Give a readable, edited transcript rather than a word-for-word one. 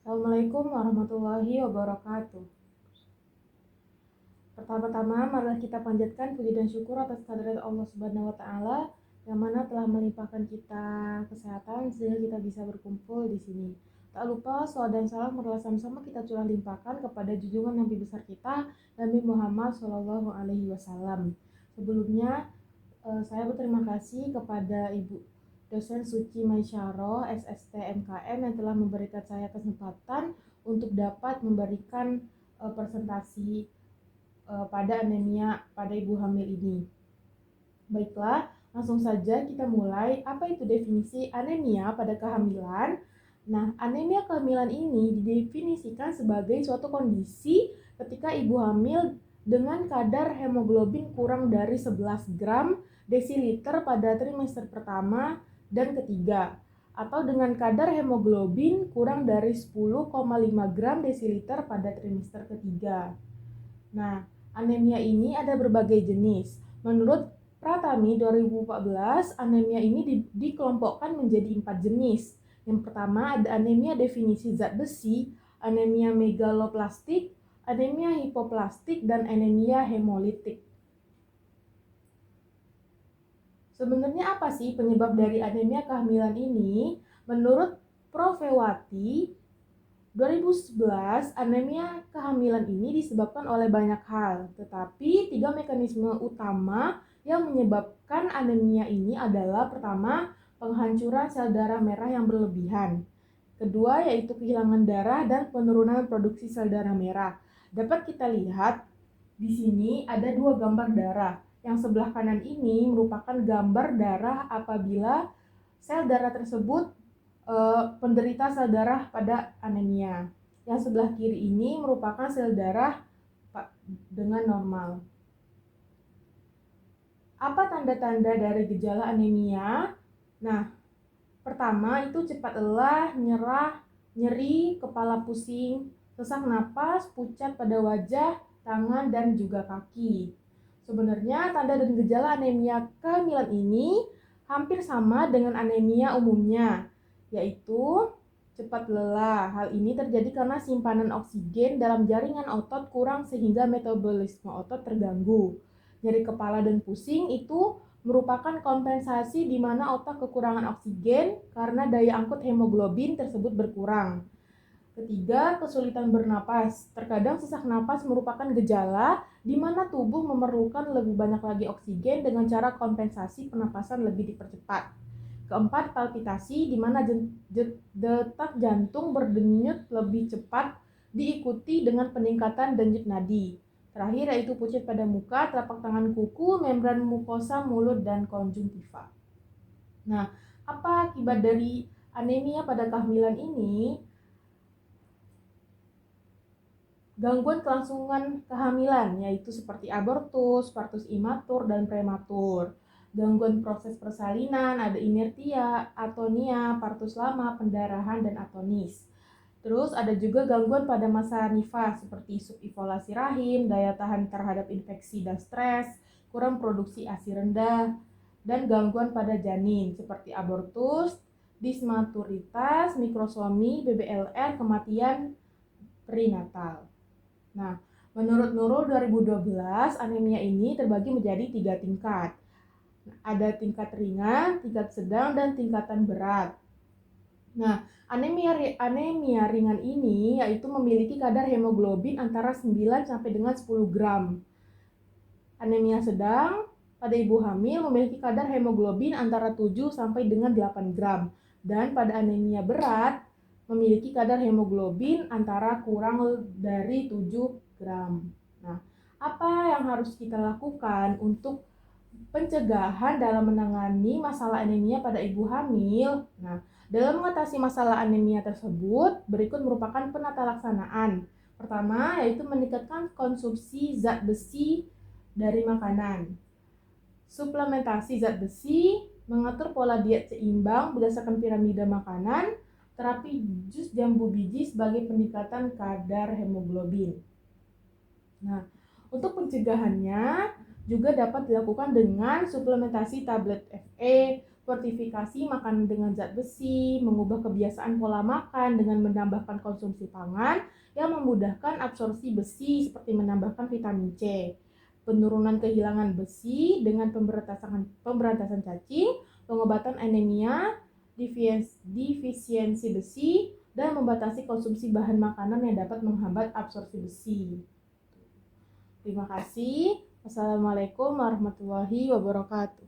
Assalamualaikum warahmatullahi wabarakatuh. Pertama-tama, marilah kita panjatkan puji dan syukur atas kehadirat Allah Subhanahu wa Ta'ala yang mana telah melimpahkan kita kesehatan sehingga kita bisa berkumpul di sini. Tak lupa salawat dan salam marilah sama-sama kita curah limpahkan kepada junjungan Nabi besar kita, Nabi Muhammad SAW. Sebelumnya, saya berterima kasih kepada Ibu dosen Suci Maisyaro SST MKM yang telah memberikan saya kesempatan untuk dapat memberikan presentasi pada anemia pada ibu hamil ini. Baiklah, langsung saja kita mulai. Apa itu definisi anemia pada kehamilan? Nah, anemia kehamilan ini didefinisikan sebagai suatu kondisi ketika ibu hamil dengan kadar hemoglobin kurang dari 11 gram desiliter pada trimester pertama dan ketiga, atau dengan kadar hemoglobin kurang dari 10,5 gram desiliter pada trimester ketiga. Nah, anemia ini ada berbagai jenis. Menurut Pratami 2014, anemia ini dikelompokkan menjadi 4 jenis. Yang pertama ada anemia definisi zat besi, anemia megaloplastik, anemia hipoplastik, dan anemia hemolitik. Sebenarnya apa sih penyebab dari anemia kehamilan ini? Menurut Profewati 2011, anemia kehamilan ini disebabkan oleh banyak hal, tetapi 3 mekanisme utama yang menyebabkan anemia ini adalah: pertama, penghancuran sel darah merah yang berlebihan. Kedua, yaitu kehilangan darah dan penurunan produksi sel darah merah. Dapat kita lihat di sini ada 2 gambar darah. Yang sebelah kanan ini merupakan gambar darah apabila sel darah tersebut penderita sel darah pada anemia. Yang sebelah kiri ini merupakan sel darah dengan normal. Apa tanda-tanda dari gejala anemia? Nah, pertama itu cepat lelah, nyerah, nyeri, kepala pusing, sesak napas, pucat pada wajah, tangan, dan juga kaki. Sebenarnya tanda dan gejala anemia kehamilan ini hampir sama dengan anemia umumnya, yaitu cepat lelah. Hal ini terjadi karena simpanan oksigen dalam jaringan otot kurang sehingga metabolisme otot terganggu. Nyeri kepala dan pusing itu merupakan kompensasi di mana otak kekurangan oksigen karena daya angkut hemoglobin tersebut berkurang. Ketiga, kesulitan bernapas. Terkadang sesak napas merupakan gejala di mana tubuh memerlukan lebih banyak lagi oksigen dengan cara kompensasi pernapasan lebih dipercepat. Keempat, palpitasi di mana detak jantung berdenyut lebih cepat diikuti dengan peningkatan denyut nadi. Terakhir yaitu pucat pada muka, telapak tangan, kuku, membran mukosa mulut, dan konjungtiva. Nah, apa akibat dari anemia pada kehamilan ini? Gangguan kelangsungan kehamilan, yaitu seperti abortus, partus imatur, dan prematur. Gangguan proses persalinan, ada inertia, atonia, partus lama, pendarahan, dan atonis. Terus ada juga gangguan pada masa nifas seperti subivolasi rahim, daya tahan terhadap infeksi dan stres, kurang produksi ASI rendah, dan gangguan pada janin seperti abortus, dismaturitas, mikrosomi, BBLR, kematian perinatal. Nah, menurut Nurul 2012, anemia ini terbagi menjadi 3 tingkat. Ada tingkat ringan, tingkat sedang, dan tingkatan berat. Nah, anemia ringan ini yaitu memiliki kadar hemoglobin antara 9 sampai dengan 10 gram. Anemia sedang pada ibu hamil memiliki kadar hemoglobin antara 7 sampai dengan 8 gram. Dan pada anemia berat memiliki kadar hemoglobin antara kurang dari 7 gram. Nah, apa yang harus kita lakukan untuk pencegahan dalam menangani masalah anemia pada ibu hamil? Nah, dalam mengatasi masalah anemia tersebut, berikut merupakan penata laksanaan. Pertama, yaitu meningkatkan konsumsi zat besi dari makanan. Suplementasi zat besi, mengatur pola diet seimbang berdasarkan piramida makanan, terapi jus jambu biji sebagai peningkatan kadar hemoglobin. Nah, untuk pencegahannya juga dapat dilakukan dengan suplementasi tablet Fe, fortifikasi makanan dengan zat besi, mengubah kebiasaan pola makan dengan menambahkan konsumsi pangan yang memudahkan absorpsi besi seperti menambahkan vitamin C, penurunan kehilangan besi dengan pemberantasan cacing, pengobatan anemia, defisiensi besi, dan membatasi konsumsi bahan makanan yang dapat menghambat absorpsi besi. Terima kasih. Wassalamualaikum warahmatullahi wabarakatuh.